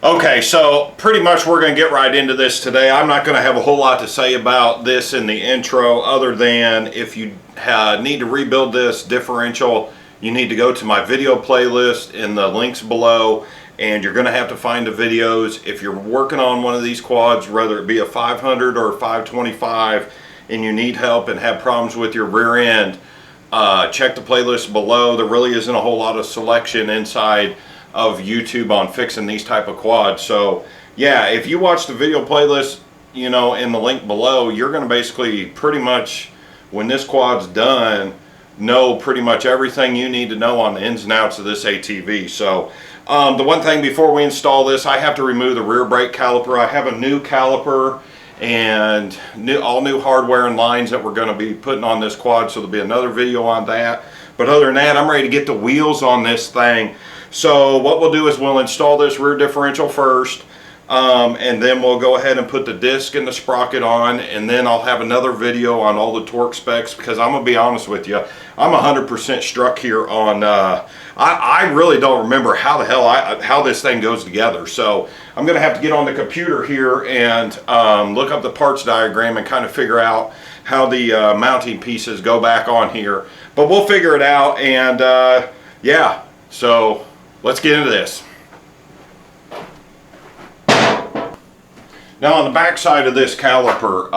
Okay, so pretty much we're going to get right into this today. I'm not going to have a whole lot to say about this in the intro other than if you need to rebuild this differential, you need to go to my video playlist in the links below, and you're going to have to find the videos. If you're working on one of these quads, whether it be a 500 or a 525, and you need help and have problems with your rear end, check the playlist below. There really isn't a whole lot of selection inside of YouTube on fixing these type of quads. So yeah, if you watch the video playlist, you know, in the link below, you're going to basically pretty much, when this quad's done, know pretty much everything you need to know on the ins and outs of this ATV. So the one thing before we install this, I have to remove the rear brake caliper. I have a new caliper and all new hardware and lines that we're going to be putting on this quad, so there'll be another video on that. But other than that, I'm ready to get the wheels on this thing. So what we'll do is we'll install this rear differential first, and then we'll go ahead and put the disc and the sprocket on, and then I'll have another video on all the torque specs, because I'm going to be honest with you, I'm 100% struck here on, I really don't remember how the hell how this thing goes together. So I'm going to have to get on the computer here and look up the parts diagram and kind of figure out how the mounting pieces go back on here. But we'll figure it out, and yeah, so let's get into this. Now on the back side of this caliper,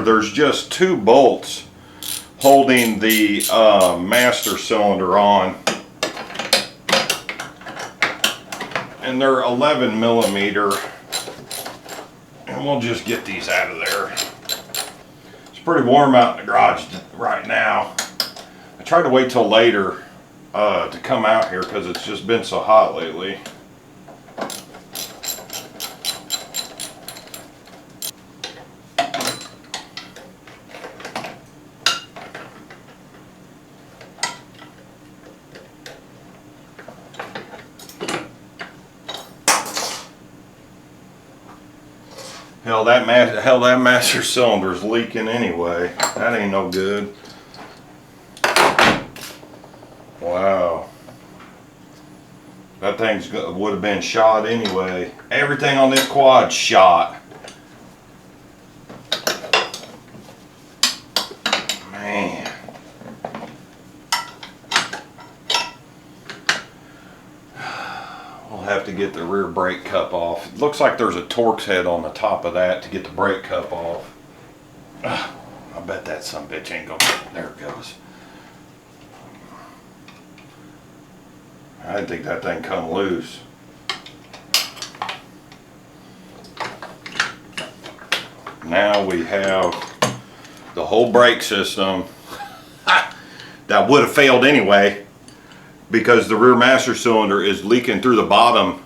there's just two bolts holding the master cylinder on, and they're 11 millimeter. And we'll just get these out of there. It's pretty warm out in the garage right now. I tried to wait till later to come out here because it's just been so hot lately. Hell, that master cylinder is leaking anyway. That ain't no good. Wow. That thing's would have been shot anyway. Everything on this quad's shot. Man. We'll have to get the rear brake cup off. It looks like there's a Torx head on the top of that to get the brake cup off. I bet that sumbitch ain't gonna. There it goes. I didn't think that thing come loose. Now we have the whole brake system that would have failed anyway, because the rear master cylinder is leaking through the bottom,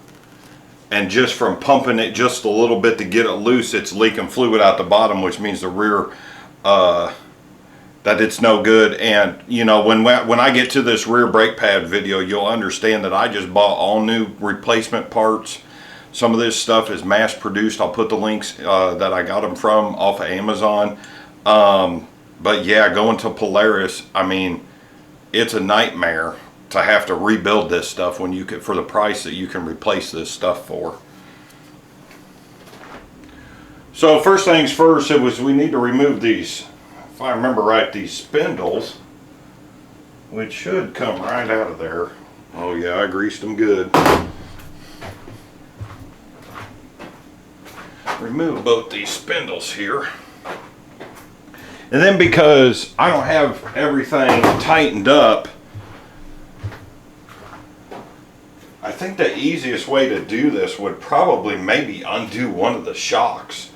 and just from pumping it just a little bit to get it loose, it's leaking fluid out the bottom, which means the rear, that it's no good. And you know, when I get to this rear brake pad video, you'll understand that I just bought all new replacement parts. Some of this stuff is mass produced. I'll put the links that I got them from off of Amazon. But yeah, going to Polaris, I mean, it's a nightmare to have to rebuild this stuff when you could, for the price that you can replace this stuff for. So first things first, we need to remove these, if I remember right, these spindles, which should come right out of there. Oh yeah, I greased them good. Remove both these spindles here. And then, because I don't have everything tightened up, I think the easiest way to do this would probably maybe undo one of the shocks,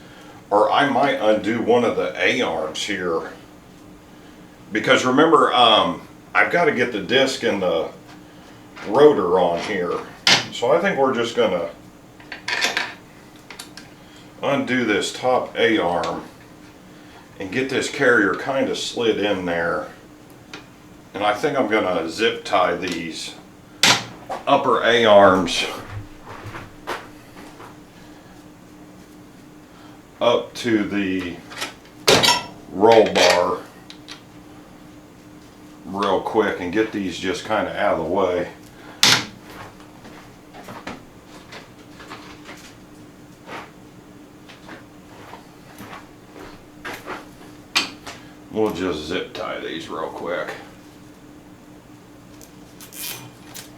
or I might undo one of the A-arms here, because remember, I've got to get the disc and the rotor on here. So I think we're just going to undo this top A-arm and get this carrier kind of slid in there. And I think I'm going to zip tie these upper A-arms up to the roll bar real quick and get these just kind of out of the way. We'll just zip tie these real quick.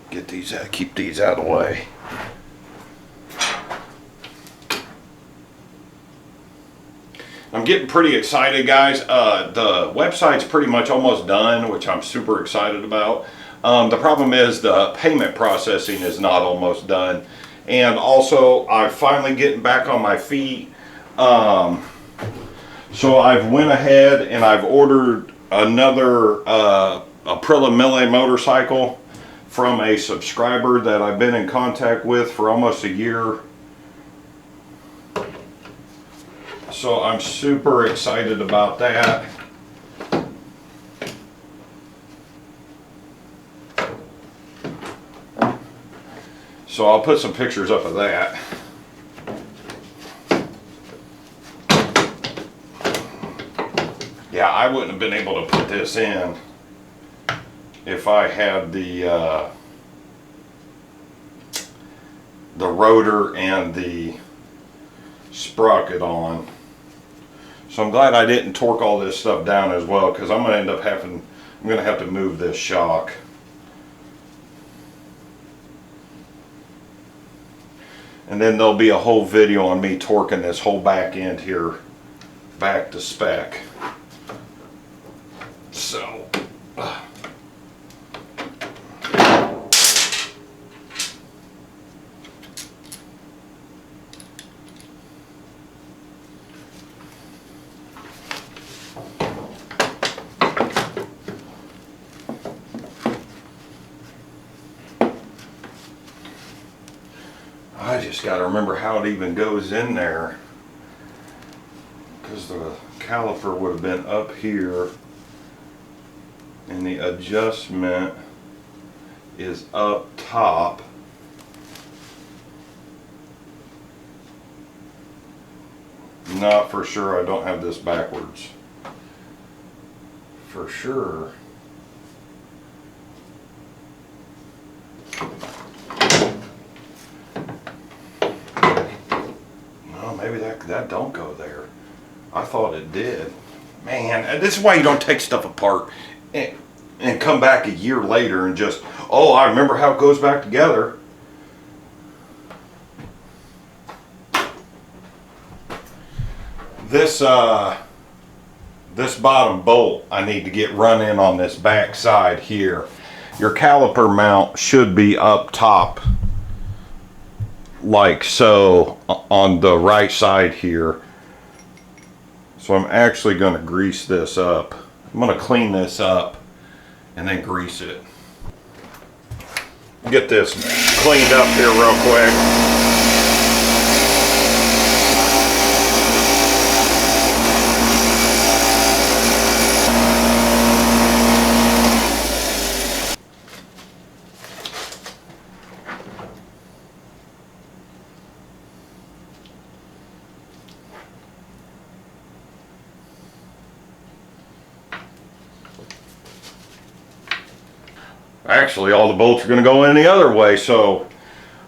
Get these out, keep these out of the way. I'm getting pretty excited, guys. The website's pretty much almost done, which I'm super excited about. The problem is the payment processing is not almost done. And also, I'm finally getting back on my feet. So I've went ahead and I've ordered another Aprilia Mille motorcycle from a subscriber that I've been in contact with for almost a year. So I'm super excited about that. So I'll put some pictures up of that. Yeah, I wouldn't have been able to put this in if I had the rotor and the sprocket on. So I'm glad I didn't torque all this stuff down as well, because I'm going to have to move this shock. And then there'll be a whole video on me torquing this whole back end here back to spec. So I just got to remember how it even goes in there, because the caliper would have been up here and the adjustment is up top. Not for sure. I don't have this backwards for sure. Maybe that don't go there. I thought it did. Man, this is why you don't take stuff apart and come back a year later and just, oh, I remember how it goes back together. This bottom bolt I need to get run in on this back side here. Your caliper mount should be up top, like so, on the right side here. So I'm actually going to grease this up. I'm going to clean this up and then grease it. Get this cleaned up here real quick. Actually, all the bolts are going to go in the other way, so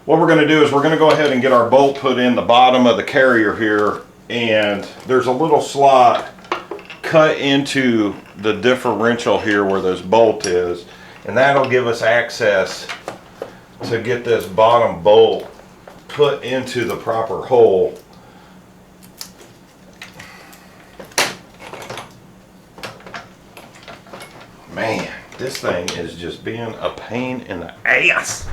what we're going to do is we're going to go ahead and get our bolt put in the bottom of the carrier here, and there's a little slot cut into the differential here where this bolt is, and that'll give us access to get this bottom bolt put into the proper hole. Man, this thing is just being a pain in the ass.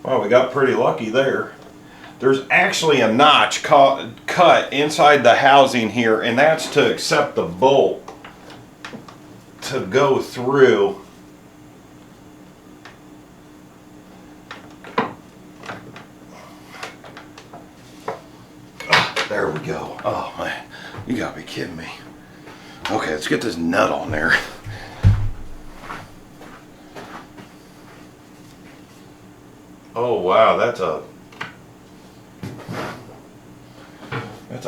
Well, we got pretty lucky there. There's actually a notch cut inside the housing here, and that's to accept the bolt to go through. There we go. Oh man, you gotta be kidding me. Okay, let's get this nut on there. Oh wow, that's a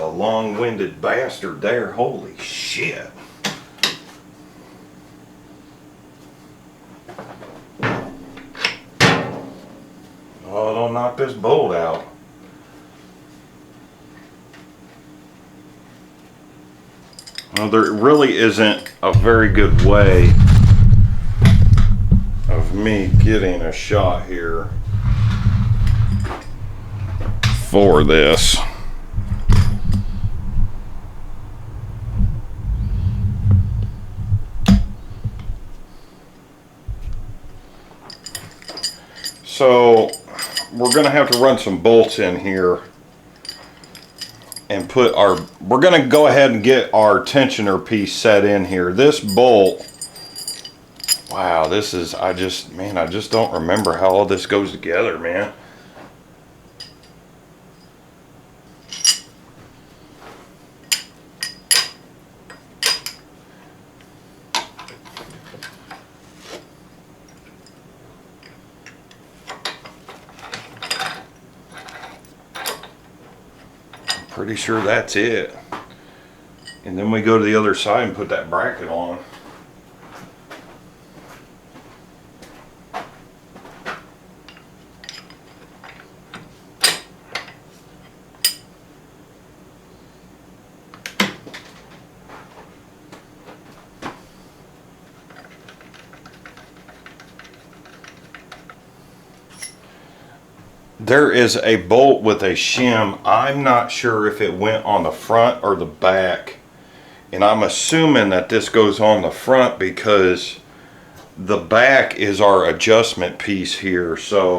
long-winded bastard there. Holy shit. Oh, don't knock this bolt out. Well, there really isn't a very good way of me getting a shot here for this. So we're going to have to run some bolts in here and we're going to go ahead and get our tensioner piece set in here. This bolt, wow, this is, I just don't remember how all this goes together, man. Pretty sure that's it. And then we go to the other side and put that bracket on. There is a bolt with a shim. I'm not sure if it went on the front or the back, and I'm assuming that this goes on the front because the back is our adjustment piece here. So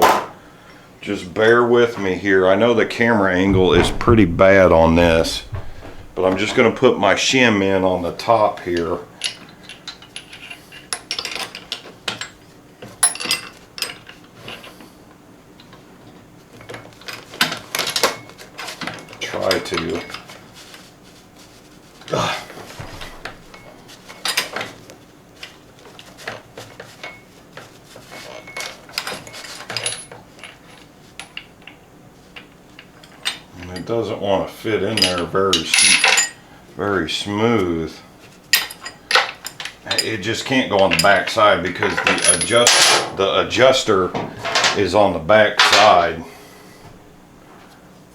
just bear with me here. I know the camera angle is pretty bad on this, but I'm just going to put my shim in on the top here. Try to. And it doesn't want to fit in there very smooth. It just can't go on the back side because the adjuster is on the back side.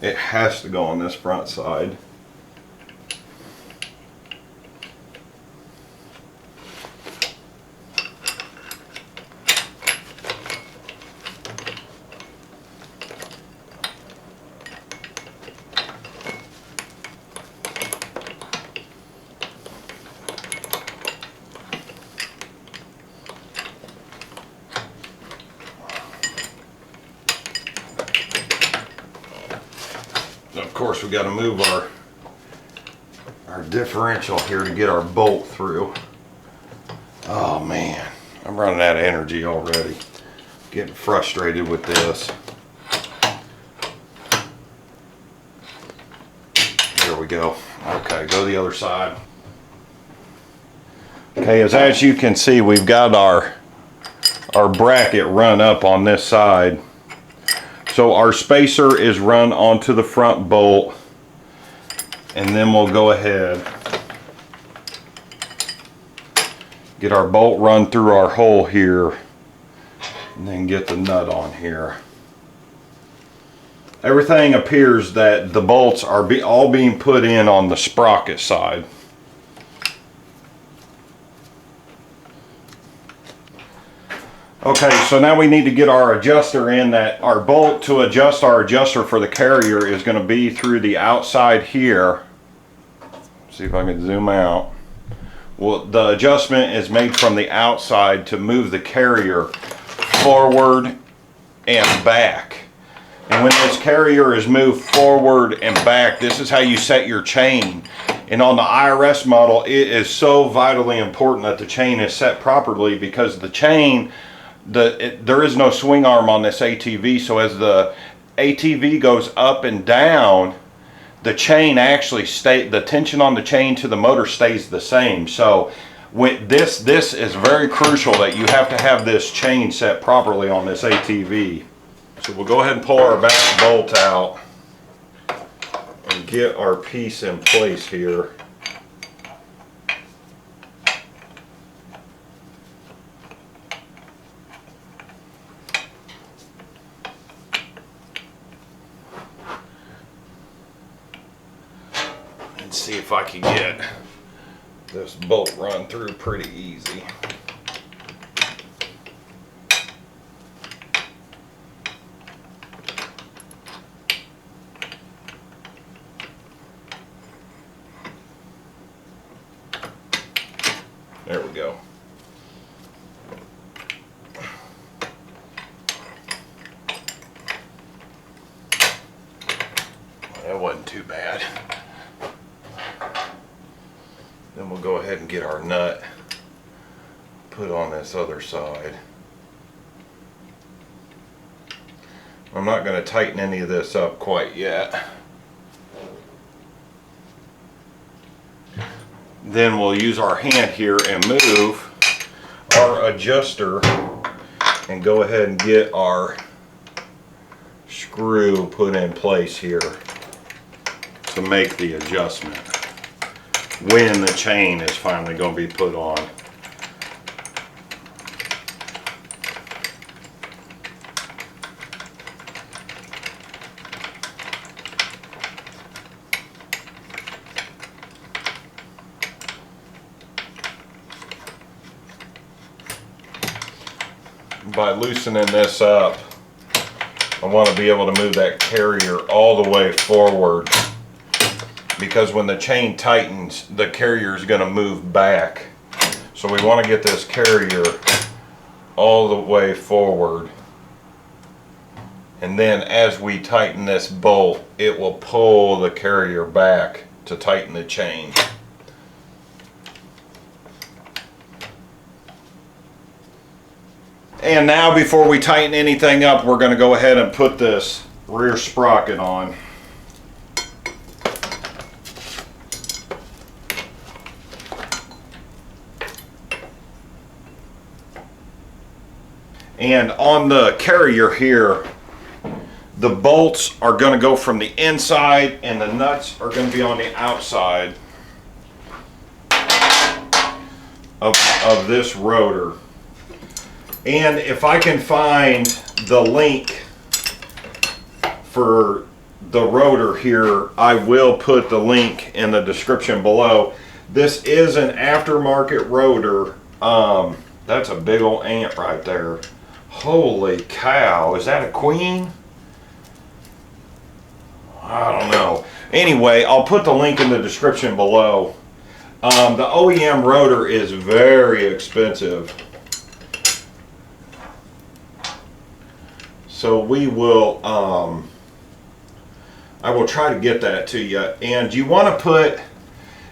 It has to go on this front side. Of course, we got to move our differential here to get our bolt through. Oh man, I'm running out of energy already. Getting frustrated with this. There we go. Okay, go to the other side. Okay, as you can see, we've got our bracket run up on this side. So our spacer is run onto the front bolt, and then we'll go ahead, get our bolt run through our hole here, and then get the nut on here. Everything appears that the bolts are all being put in on the sprocket side. Okay, so now we need to get our adjuster in. That our bolt to adjust our adjuster for the carrier is going to be through the outside here. See if I can zoom out. Well, the adjustment is made from the outside to move the carrier forward and back. And when this carrier is moved forward and back, this is how you set your chain. And on the IRS model, it is so vitally important that the chain is set properly, because the chain, there is no swing arm on this ATV, so as the ATV goes up and down, the chain actually the tension on the chain to the motor stays the same. So when this is very crucial that you have to have this chain set properly on this ATV. So we'll go ahead and pull our back bolt out and get our piece in place here. And see if I can get this bolt run through pretty easy. There we go. That wasn't too bad. Then we'll go ahead and get our nut put on this other side. I'm not going to tighten any of this up quite yet. Then we'll use our hand here and move our adjuster and go ahead and get our screw put in place here to make the adjustment when the chain is finally going to be put on. By loosening this up, I want to be able to move that carrier all the way forward, because when the chain tightens, the carrier is going to move back. So we want to get this carrier all the way forward, and then as we tighten this bolt, it will pull the carrier back to tighten the chain. And now, before we tighten anything up, we're going to go ahead and put this rear sprocket on. And on the carrier here, the bolts are going to go from the inside and the nuts are going to be on the outside of this rotor. And if I can find the link for the rotor here, I will put the link in the description below. This is an aftermarket rotor. That's a big old ant right there. Holy cow, is that a queen? I don't know. Anyway, I'll put the link in the description below. The OEM rotor is very expensive. So we will, I will try to get that to you. And you want to put,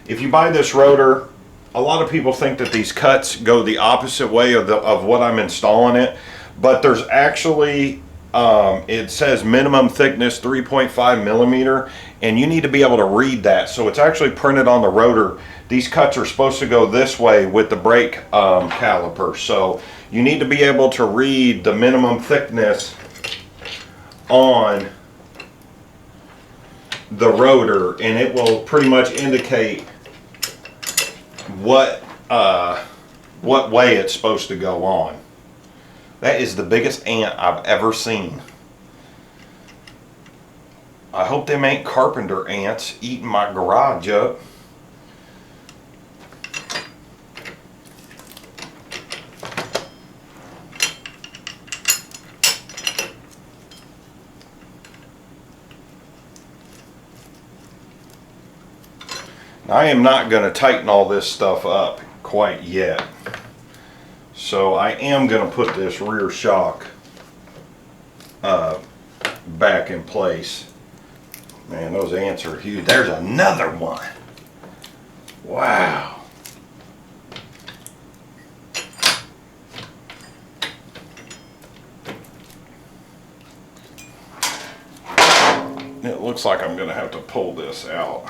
if you buy this rotor, a lot of people think that these cuts go the opposite way of what I'm installing it. But there's actually, it says minimum thickness 3.5 millimeter, and you need to be able to read that. So it's actually printed on the rotor. These cuts are supposed to go this way with the brake caliper. So you need to be able to read the minimum thickness on the rotor, and it will pretty much indicate what way it's supposed to go on. That is the biggest ant I've ever seen. I hope them ain't carpenter ants eating my garage up. I am not going to tighten all this stuff up quite yet. So I am going to put this rear shock back in place. Man, those ants are huge. There's another one. Wow. It looks like I'm going to have to pull this out.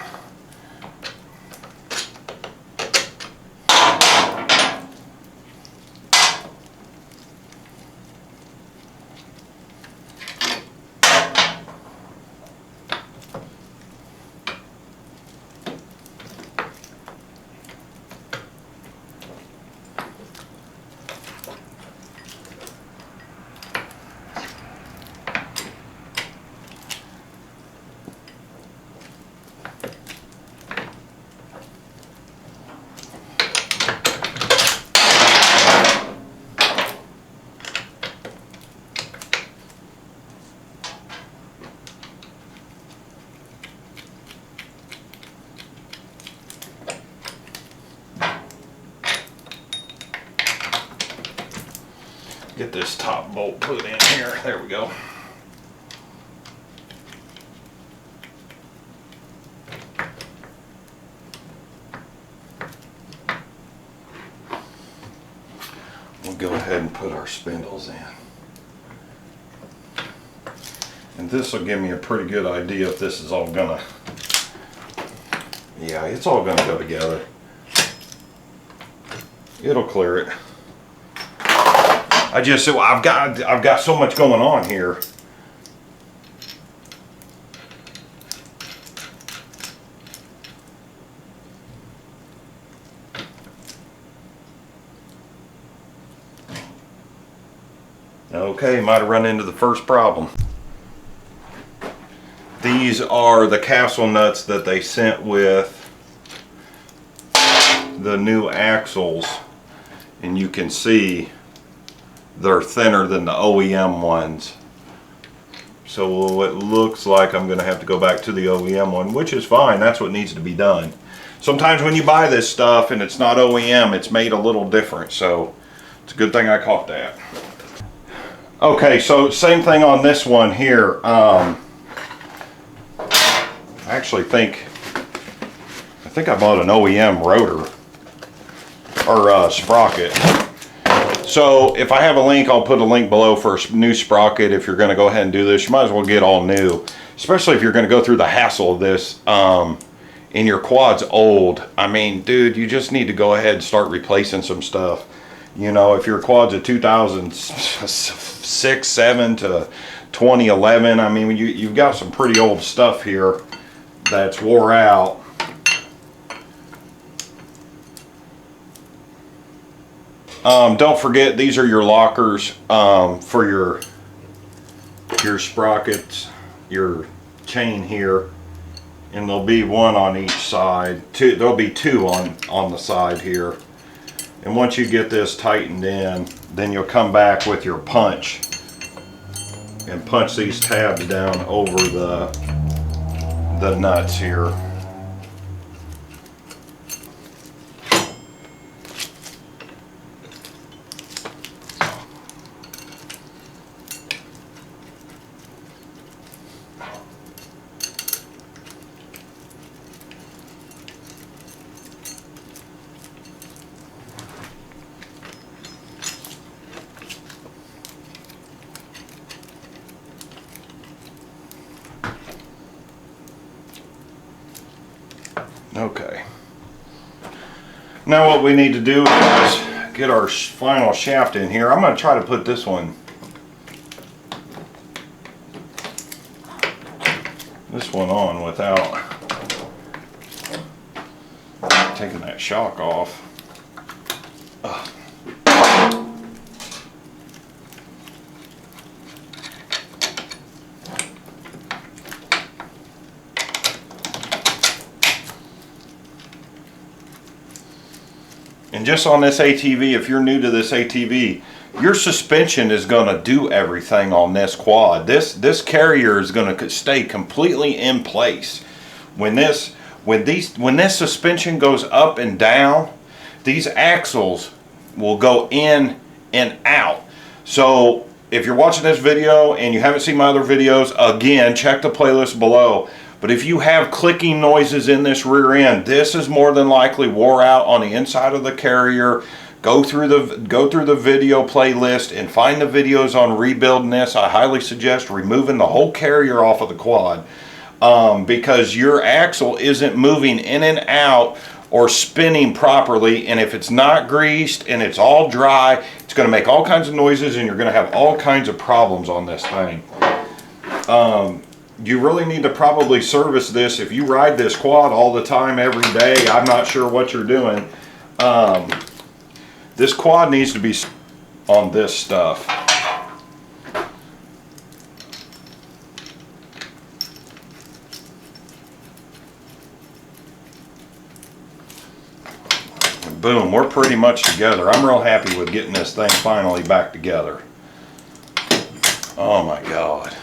get this top bolt put in here. There we go. We'll go ahead and put our spindles in. And this will give me a pretty good idea if this is all gonna, yeah, it's all gonna go together. It'll clear it. I've got so much going on here. Okay, might have run into the first problem. These are the castle nuts that they sent with the new axles, and you can see they're thinner than the OEM ones. So it looks like I'm going to have to go back to the OEM one, which is fine. That's what needs to be done. Sometimes when you buy this stuff and it's not OEM, it's made a little different. So it's a good thing I caught that. Okay, so same thing on this one here. I actually think I bought an OEM rotor or sprocket. So if I have a link, I'll put a link below for a new sprocket. If you're going to go ahead and do this, you might as well get all new, especially if you're going to go through the hassle of this and your quad's old. I mean, dude, you just need to go ahead and start replacing some stuff. You know, if your quad's a 2006, 7 to 2011, I mean, you've got some pretty old stuff here that's wore out. Don't forget, these are your lockers for your sprockets, your chain here, and there'll be one on each side. There'll be two on the side here. And once you get this tightened in, then you'll come back with your punch and punch these tabs down over the nuts here. Okay. Now what we need to do is get our final shaft in here. I'm going to try to put this one on without taking that shock off. And just on this ATV, if you're new to this ATV, your suspension is going to do everything on this quad. This carrier is going to stay completely in place. When this suspension goes up and down, these axles will go in and out. So if you're watching this video and you haven't seen my other videos, again, check the playlist below. But if you have clicking noises in this rear end, this is more than likely wore out on the inside of the carrier. Go through the video playlist and find the videos on rebuilding this. I highly suggest removing the whole carrier off of the quad because your axle isn't moving in and out or spinning properly, and if it's not greased and it's all dry, it's going to make all kinds of noises and you're going to have all kinds of problems on this thing. You really need to probably service this. If you ride this quad all the time, every day, I'm not sure what you're doing. This quad needs to be on this stuff. Boom, we're pretty much together. I'm real happy with getting this thing finally back together. Oh my God.